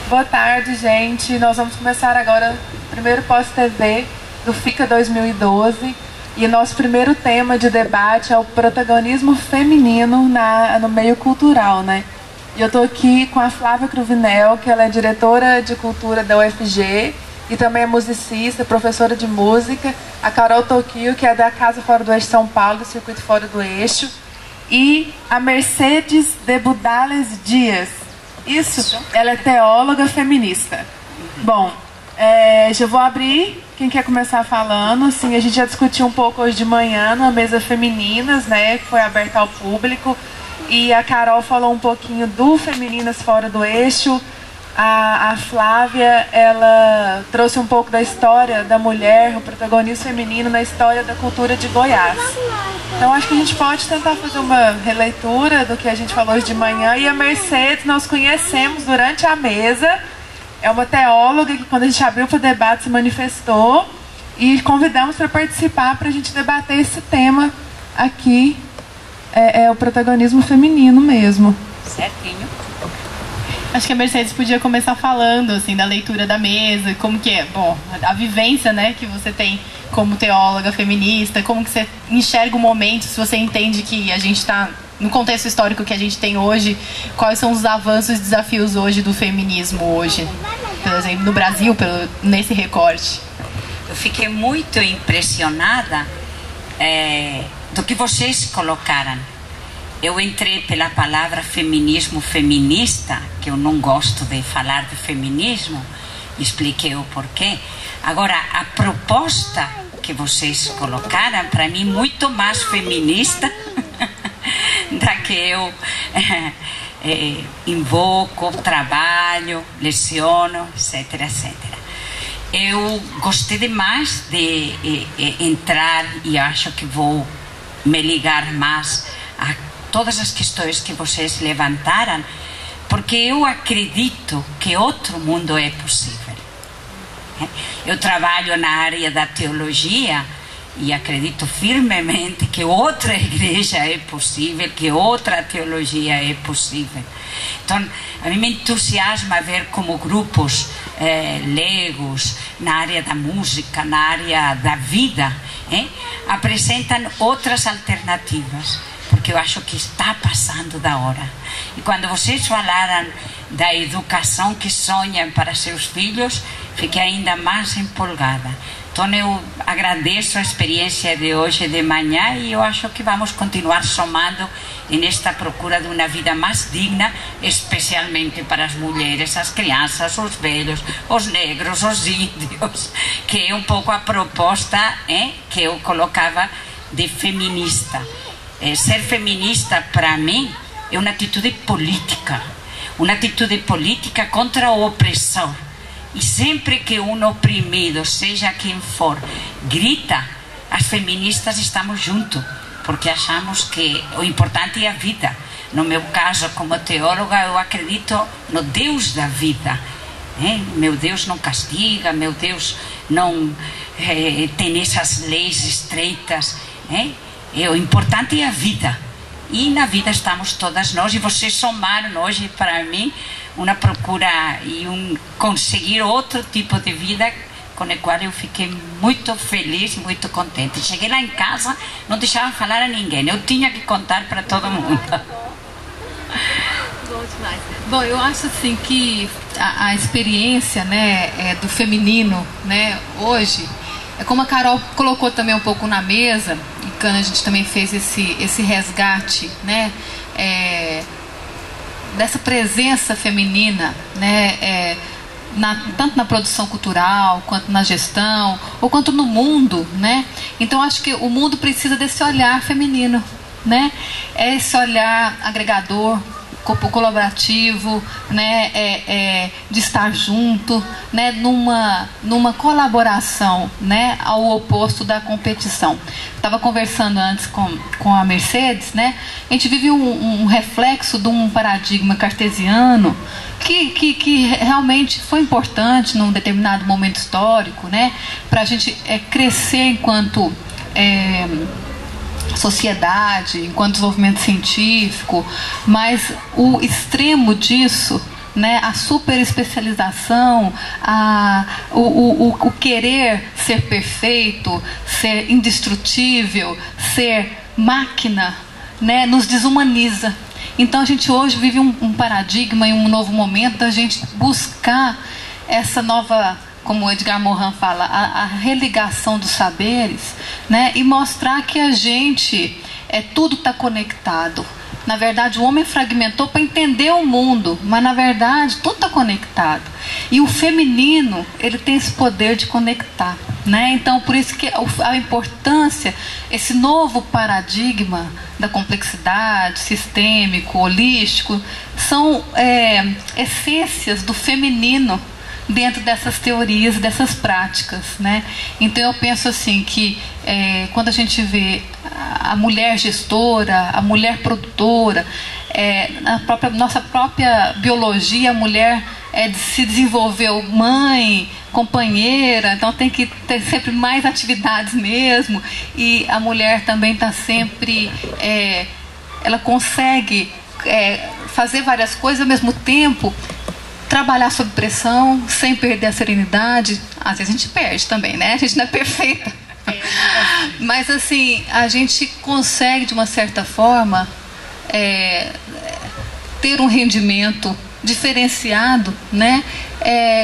Boa tarde, gente. Nós vamos começar agora o primeiro pós-TV do FICA 2012. E nosso primeiro tema de debate é o protagonismo feminino no meio cultural, né? E eu estou aqui com a Flávia Cruvinel, que ela é diretora de cultura da UFG e também é musicista, professora de música. A Carol Tokio, que é da Casa Fora do Eixo São Paulo, do Circuito Fora do Eixo. E a Mercedes de Budales Dias. Isso, ela é teóloga feminista. Bom, já vou abrir. Quem quer começar falando? Assim, a gente já discutiu um pouco hoje de manhã numa mesa femininas, né, que foi aberta ao público. E a Carol falou um pouquinho do Femininas Fora do Eixo. A Flávia, ela trouxe um pouco da história da mulher, o protagonismo feminino na história da cultura de Goiás. Então acho que a gente pode tentar fazer uma releitura do que a gente falou hoje de manhã. E a Mercedes nós conhecemos durante a mesa. É uma teóloga que, quando a gente abriu para o debate, se manifestou. E convidamos para participar, para a gente debater esse tema aqui. É o protagonismo feminino mesmo. Certinho. Acho que a Mercedes podia começar falando, assim, da leitura da mesa, como que é, bom, a vivência, né, que você tem como teóloga feminista, como que você enxerga o momento, se você entende que a gente está, no contexto histórico que a gente tem hoje, quais são os avanços e desafios hoje do feminismo hoje, por exemplo, no Brasil, nesse recorte. Eu fiquei muito impressionada do que vocês colocaram. Eu entrei pela palavra feminismo feminista, que eu não gosto de falar de feminismo, expliquei o porquê. Agora, a proposta que vocês colocaram, para mim, muito mais feminista da que eu invoco, trabalho, leciono, etc, etc. Eu gostei demais de entrar e acho que vou me ligar mais a todas as questões que vocês levantaram, porque eu acredito que outro mundo é possível. Eu trabalho na área da teologia e acredito firmemente que outra igreja é possível, que outra teologia é possível. Então, a mim me entusiasma ver como grupos leigos na área da música, na área da vida, apresentam outras alternativas, porque eu acho que está passando da hora. E quando vocês falaram da educação que sonham para seus filhos, fiquei ainda mais empolgada. Então eu agradeço a experiência de hoje de manhã e eu acho que vamos continuar somando nesta procura de uma vida mais digna, especialmente para as mulheres, as crianças, os velhos, os negros, os índios, que é um pouco a proposta que eu colocava de feminista. Ser feminista, para mim, é uma atitude política contra o opressor. E sempre que um oprimido, seja quem for, grita, as feministas estamos juntos, porque achamos que o importante é a vida. No meu caso, como teóloga, eu acredito no Deus da vida. Meu Deus não castiga, meu Deus não tem essas leis estreitas. O importante é a vida. E na vida estamos todas nós, e vocês somaram hoje para mim uma procura e conseguir outro tipo de vida com o qual eu fiquei muito feliz, muito contente. Cheguei lá em casa, não deixava falar a ninguém, eu tinha que contar para todo mundo. Bom demais. Bom, eu acho assim que a experiência, né, do feminino, né, hoje, é como a Carol colocou também um pouco na mesa, e quando a gente também fez esse resgate, né, dessa presença feminina, né, tanto na produção cultural, quanto na gestão, ou quanto no mundo, né? Então acho que o mundo precisa desse olhar feminino, né? É esse olhar agregador, colaborativo, né, de estar junto, né, numa colaboração, né, ao oposto da competição. Estava conversando antes com a Mercedes, né, a gente vive um reflexo de um paradigma cartesiano que realmente foi importante num determinado momento histórico, né, para a gente crescer enquanto sociedade, enquanto desenvolvimento científico, mas o extremo disso, né, a super especialização, o querer ser perfeito, ser indestrutível, ser máquina, né, nos desumaniza. Então a gente hoje vive um paradigma e um novo momento da gente buscar essa nova, como o Edgar Morin fala, a religação dos saberes, né, e mostrar que a gente, tudo está conectado. Na verdade, o homem fragmentou para entender o mundo, mas na verdade tudo está conectado. E o feminino, ele tem esse poder de conectar, né? Então, por isso que a importância, esse novo paradigma da complexidade, sistêmico, holístico, são essências do feminino dentro dessas teorias, dessas práticas, né? Então eu penso assim que quando a gente vê a mulher gestora, a mulher produtora, nossa própria biologia, a mulher se desenvolveu mãe, companheira, então tem que ter sempre mais atividades mesmo, e a mulher também está sempre, ela consegue fazer várias coisas ao mesmo tempo, trabalhar sob pressão, sem perder a serenidade. Às vezes a gente perde também, né? A gente não é perfeita. Mas assim, a gente consegue, de uma certa forma, ter um rendimento diferenciado, né?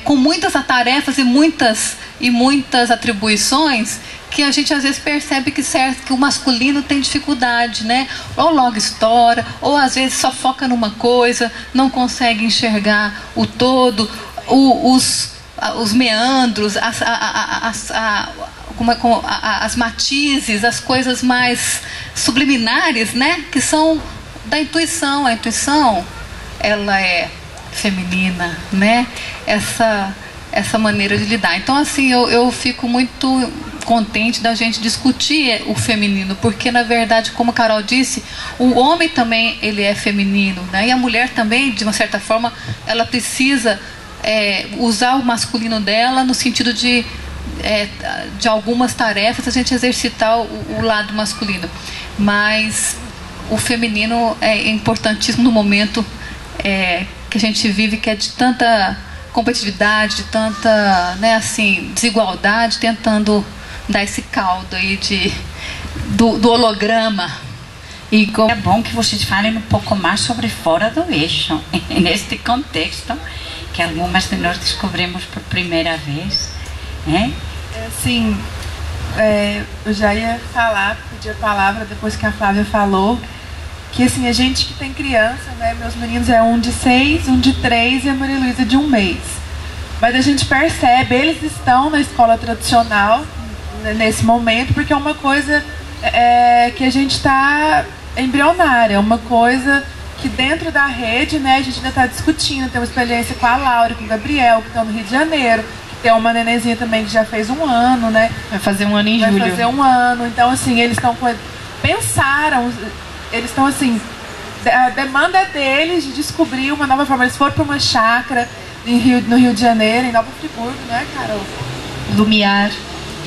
Com muitas tarefas e muitas atribuições, que a gente às vezes percebe que o masculino tem dificuldade, né? Ou logo estoura, ou às vezes só foca numa coisa, não consegue enxergar o todo, os meandros, as matizes, as coisas mais subliminares, né? Que são da intuição. A intuição, ela é feminina, né? Essa maneira de lidar. Então, assim, eu fico muito contente da gente discutir o feminino, porque, na verdade, como a Carol disse, o homem também, ele é feminino, né? E a mulher também, de uma certa forma, ela precisa usar o masculino dela no sentido de algumas tarefas, a gente exercitar o lado masculino. Mas o feminino é importantíssimo no momento que a gente vive, que é de tanta competitividade, de tanta, né, assim, desigualdade, tentando dar esse caldo aí do holograma. E é bom que vocês falem um pouco mais sobre fora do eixo, neste contexto que algumas de nós descobrimos por primeira vez. Assim, eu já ia falar, pedir a palavra depois que a Flávia falou, que assim, a gente que tem criança, né, meus meninos um de 6, um de 3 e a Maria Luísa de 1 mês. Mas a gente percebe, eles estão na escola tradicional nesse momento, porque é uma coisa que a gente está embrionária, é uma coisa que dentro da rede, né, a gente ainda está discutindo. Tem uma experiência com a Laura, com o Gabriel, que estão no Rio de Janeiro, que tem uma nenenzinha também que já fez 1 ano, né? Vai fazer 1 ano em julho. Vai fazer 1 ano, então assim, eles estão pensaram, eles estão assim, a demanda deles de descobrir uma nova forma. Eles foram para uma chácara no Rio de Janeiro, em Nova Friburgo, né, Carol? Lumiar.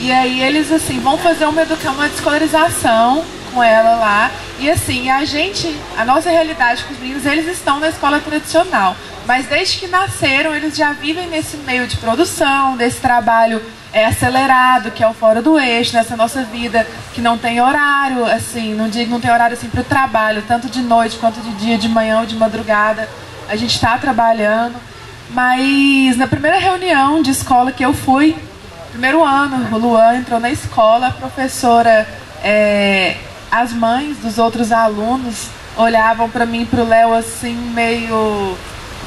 E aí eles assim vão fazer uma descolarização com ela lá. E assim, a nossa realidade com os meninos, eles estão na escola tradicional, mas desde que nasceram eles já vivem nesse meio de produção, desse trabalho acelerado, que é o fora do eixo, nessa nossa vida que não tem horário, assim, não tem horário assim para o trabalho, tanto de noite quanto de dia, de manhã ou de madrugada, a gente está trabalhando. Mas na primeira reunião de escola que eu fui, primeiro ano, o Luan entrou na escola, a professora, as mães dos outros alunos olhavam para mim e para o Léo assim, meio...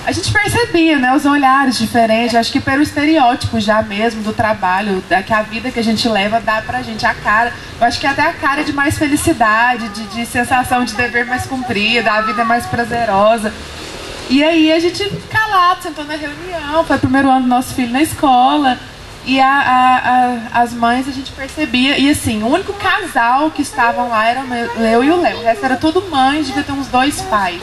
A gente percebia, né, os olhares diferentes, acho que pelo estereótipo já mesmo do trabalho, que a vida que a gente leva dá pra gente a cara. Eu acho que até a cara de mais felicidade, de sensação de dever mais cumprido, a vida mais prazerosa. E aí a gente calado, sentou na reunião, foi o primeiro ano do nosso filho na escola. E as mães a gente percebia, e assim, o único casal que estavam lá era eu e o Léo. O resto era tudo mães, devia ter uns 2 pais.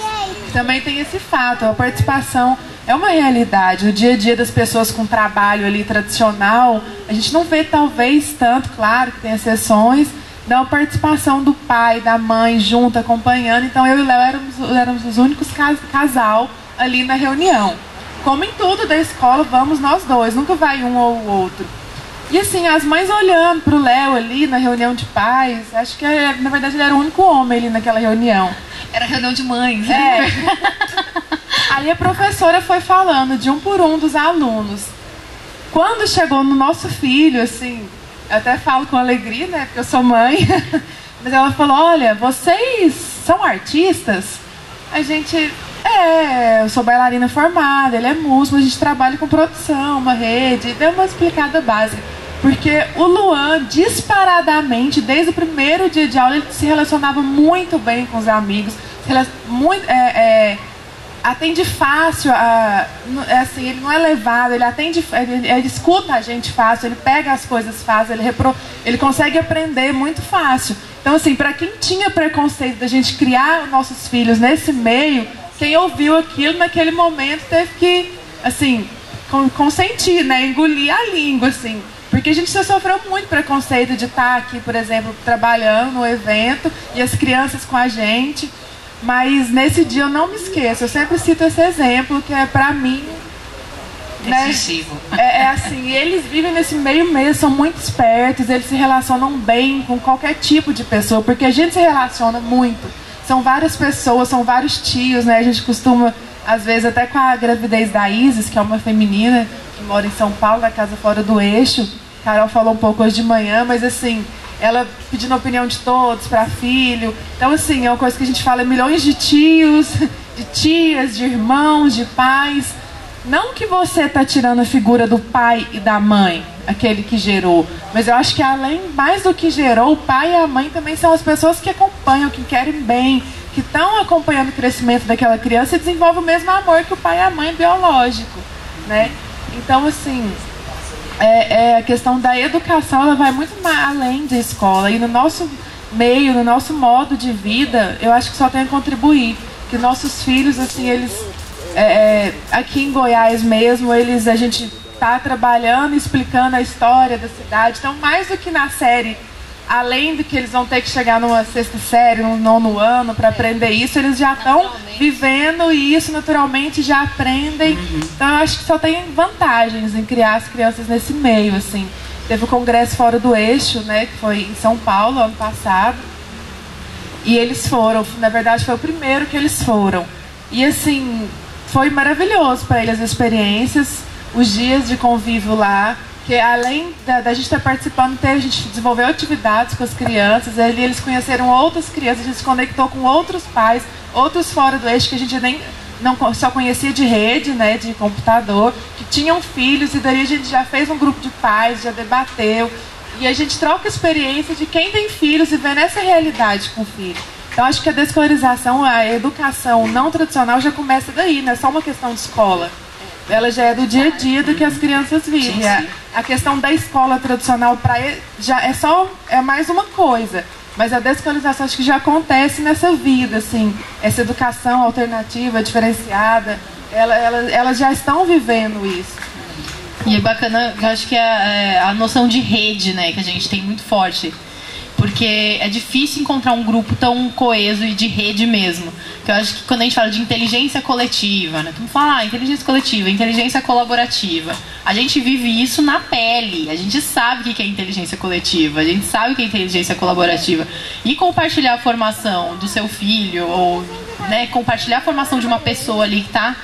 Também tem esse fato, a participação é uma realidade. O dia a dia das pessoas com trabalho ali tradicional, a gente não vê talvez tanto, claro que tem exceções, da participação do pai, da mãe junto, acompanhando. Então eu e o Léo éramos os únicos casal ali na reunião. como em tudo da escola, vamos nós dois, nunca vai um ou o outro. E assim, as mães olhando pro Léo ali na reunião de pais, acho que na verdade ele era o único homem ali naquela reunião. Era reunião de mães. Aí a professora foi falando de um por um dos alunos. Quando chegou no nosso filho, assim, eu até falo com alegria, né, porque eu sou mãe, mas ela falou, olha, vocês são artistas? A gente, eu sou bailarina formada, ele é músico, a gente trabalha com produção, uma rede, deu uma explicada básica. Porque o Luan, disparadamente, desde o primeiro dia de aula, ele se relacionava muito bem com os amigos, atende fácil, assim, ele não é levado, ele escuta a gente fácil, ele pega as coisas fácil, ele consegue aprender muito fácil. Então, assim, para quem tinha preconceito da gente criar nossos filhos nesse meio, quem ouviu aquilo naquele momento teve que, assim, consentir, né, engolir a língua, assim. Porque a gente já sofreu muito preconceito de estar aqui, por exemplo, trabalhando no evento e as crianças com a gente. Mas nesse dia eu não me esqueço, eu sempre cito esse exemplo, que é pra mim, decisivo. Né, assim, eles vivem nesse meio mesmo, são muito espertos, eles se relacionam bem com qualquer tipo de pessoa, porque a gente se relaciona muito. São várias pessoas, são vários tios, né? A gente costuma, às vezes, até com a gravidez da Isis, que é uma feminina que mora em São Paulo, na casa fora do eixo. Carol falou um pouco hoje de manhã, mas assim, ela pedindo a opinião de todos para filho. Então, assim, é uma coisa que a gente fala, milhões de tios, de tias, de irmãos, de pais. Não que você está tirando a figura do pai e da mãe, aquele que gerou, mas eu acho que mais do que gerou, o pai e a mãe também são as pessoas que acompanham, que querem bem, que estão acompanhando o crescimento daquela criança e desenvolvem o mesmo amor que o pai e a mãe biológico, né? Então, assim, a questão da educação, ela vai muito além da escola. E no nosso meio, no nosso modo de vida, eu acho que só tem a contribuir. Que nossos filhos, assim, eles... aqui em Goiás mesmo, a gente está trabalhando, explicando a história da cidade. Então, mais do que na série, além do que eles vão ter que chegar numa sexta série, no 9º ano, para aprender isso, eles já estão vivendo isso naturalmente, já aprendem. Então, eu acho que só tem vantagens em criar as crianças nesse meio, assim. Teve o Congresso Fora do Eixo, né, que foi em São Paulo, ano passado. E eles foram, na verdade, foi o primeiro que eles foram. E, assim, foi maravilhoso para eles as experiências, os dias de convívio lá. Que além da gente estar participando, a gente desenvolveu atividades com as crianças, ali eles conheceram outras crianças, a gente se conectou com outros pais, outros fora do eixo que a gente não só conhecia de rede, né, de computador, que tinham filhos, e daí a gente já fez um grupo de pais, já debateu, e a gente troca experiência de quem tem filhos e vê nessa realidade com o filho. Então acho que a descolarização, a educação não tradicional já começa daí, não é só uma questão de escola. Ela já é do dia a dia do que as crianças vivem. A questão da escola tradicional já é mais uma coisa. Mas a descolarização acho que já acontece nessa vida, assim. Essa educação alternativa, diferenciada, elas já estão vivendo isso. E é bacana, eu acho que a noção de rede, né, que a gente tem muito forte. Porque é difícil encontrar um grupo tão coeso e de rede mesmo. Que eu acho que quando a gente fala de inteligência coletiva, né? Tu fala, inteligência coletiva, inteligência colaborativa. A gente vive isso na pele. A gente sabe o que é inteligência coletiva. A gente sabe o que é inteligência colaborativa. E compartilhar a formação do seu filho, ou, né, compartilhar a formação de uma pessoa ali que tá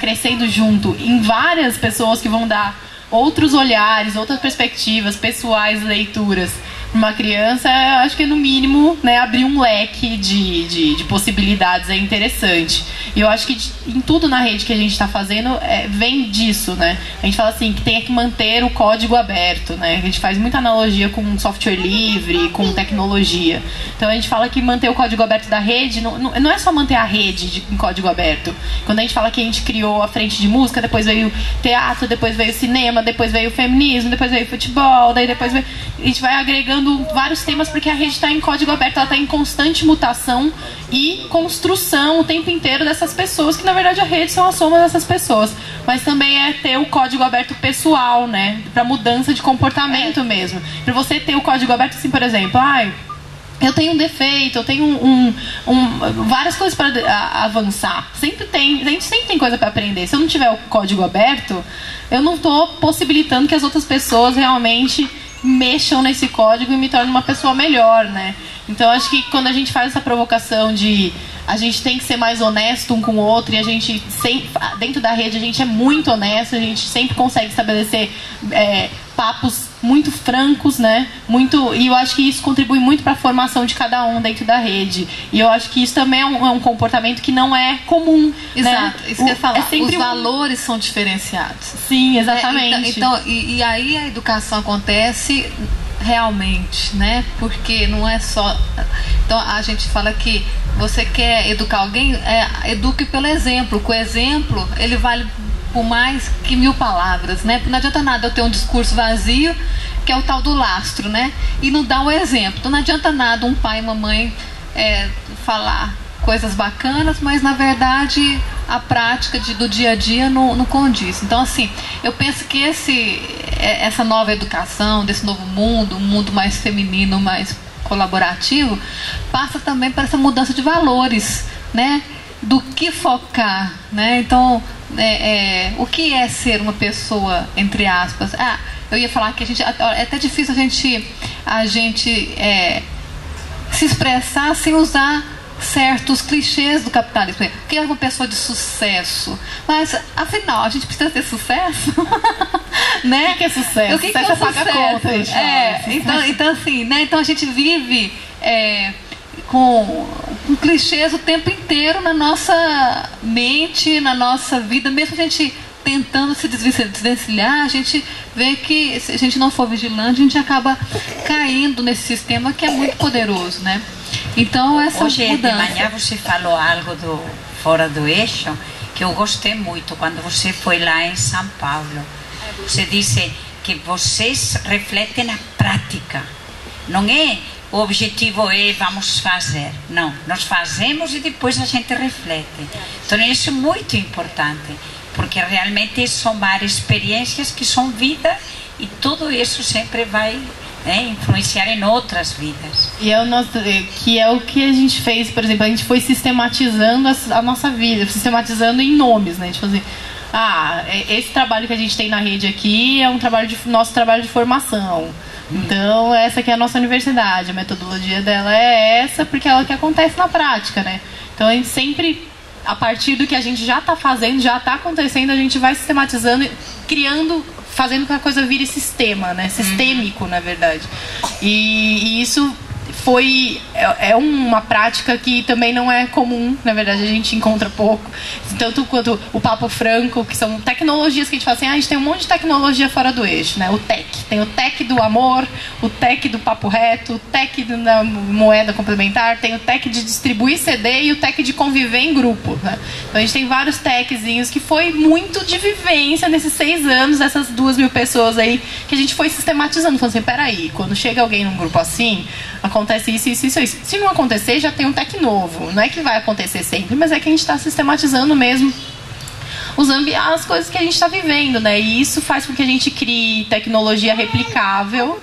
crescendo junto, em várias pessoas que vão dar outros olhares, outras perspectivas, pessoais, leituras. Uma criança, acho que no mínimo, né, abrir um leque de possibilidades é interessante. E eu acho que em tudo na rede que a gente está fazendo vem disso, né? A gente fala assim, que tem que manter o código aberto, né? A gente faz muita analogia com software livre, com tecnologia. Então a gente fala que manter o código aberto da rede não é só manter a rede em código aberto. Quando a gente fala que a gente criou a frente de música, depois veio teatro, depois veio cinema, depois veio feminismo, depois veio futebol, daí depois veio... A gente vai agregando vários temas, porque a rede está em código aberto, ela está em constante mutação e construção o tempo inteiro dessas pessoas, que na verdade a rede são a soma dessas pessoas, mas também é ter o código aberto pessoal, né, para mudança de comportamento mesmo, para você ter o código aberto assim, por exemplo, eu tenho um defeito, eu tenho várias coisas para avançar. A gente sempre tem coisa para aprender. Se eu não tiver o código aberto, eu não estou possibilitando que as outras pessoas realmente mexam nesse código e me tornem uma pessoa melhor, né? Então, acho que quando a gente faz essa provocação de a gente tem que ser mais honesto um com o outro, e a gente sempre, dentro da rede, a gente é muito honesto, a gente sempre consegue estabelecer papos muito francos, né? E eu acho que isso contribui muito para a formação de cada um dentro da rede. E eu acho que isso também é um comportamento que não é comum. Exato, né? Isso que eu ia falar. Os valores são diferenciados. Sim, exatamente. E aí a educação acontece realmente, né? Porque não é só... Então a gente fala que você quer educar alguém, eduque pelo exemplo. Com o exemplo, ele vale por mais que 1000 palavras, né? Não adianta nada eu ter um discurso vazio, que é o tal do lastro, né? E não dar o exemplo. Então não adianta nada um pai e uma mãe falar coisas bacanas, mas na verdade a prática do dia a dia não condiz. Então, assim, eu penso que essa nova educação, desse novo mundo, um mundo mais feminino, mais colaborativo, passa também por essa mudança de valores, né? Do que focar, né? Então, o que é ser uma pessoa, entre aspas? Eu ia falar que é até difícil a gente se expressar sem usar certos clichês do capitalismo. O que é uma pessoa de sucesso? Mas, afinal, a gente precisa ter sucesso? Né? O que é sucesso? O que é sucesso? Então, assim, né? Então a gente vive com clichês o tempo inteiro na nossa mente, na nossa vida, mesmo a gente tentando se desvencilhar, a gente vê que se a gente não for vigilante, a gente acaba caindo nesse sistema que é muito poderoso, né? Então, essa hoje mudança... de manhã você falou algo fora do eixo que eu gostei muito quando você foi lá em São Paulo. Você disse que vocês refletem a prática. Não é o objetivo vamos fazer. Não, nós fazemos e depois a gente reflete. Então isso é muito importante, porque realmente somar experiências que são vida, e tudo isso sempre vai influenciar em outras vidas. E que é o que a gente fez, por exemplo, a gente foi sistematizando a nossa vida, sistematizando em nomes, né? Tipo assim, esse trabalho que a gente tem na rede aqui é nosso trabalho de formação. Então, essa aqui é a nossa universidade, a metodologia dela é essa, porque é o que acontece na prática, né? Então, a gente sempre, a partir do que a gente já está fazendo, já está acontecendo, a gente vai sistematizando, fazendo com que a coisa vire sistema, né? Sistêmico, na verdade. E isso é uma prática que também não é comum, na verdade a gente encontra pouco, tanto quanto o papo franco, que são tecnologias que a gente fala assim, a gente tem um monte de tecnologia fora do eixo, né? O tech, tem o tech do amor, o tech do papo reto, o tech da moeda complementar, tem o tech de distribuir CD e o tech de conviver em grupo, né? Então a gente tem vários techzinhos que foi muito de vivência nesses 6 anos, essas 2.000 pessoas aí, que a gente foi sistematizando, falando assim, peraí, quando chega alguém num grupo assim, acontece isso. Se não acontecer, já tem um tech novo. Não é que vai acontecer sempre, mas é que a gente está sistematizando mesmo as coisas que a gente está vivendo, né? E isso faz com que a gente crie tecnologia replicável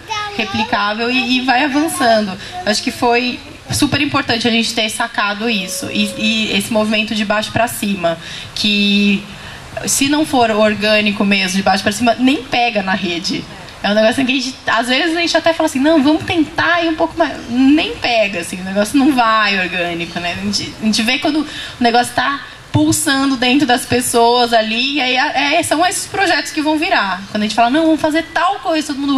e vai avançando. Eu acho que foi super importante a gente ter sacado isso. E esse movimento de baixo para cima, que se não for orgânico mesmo, de baixo para cima, nem pega na rede. É um negócio que a gente, às vezes a gente até fala assim, não, vamos tentar ir um pouco mais. Nem pega, assim, o negócio não vai orgânico, né? A gente vê quando o negócio está pulsando dentro das pessoas ali, e aí são esses projetos que vão virar. Quando a gente fala, não, vamos fazer tal coisa, todo mundo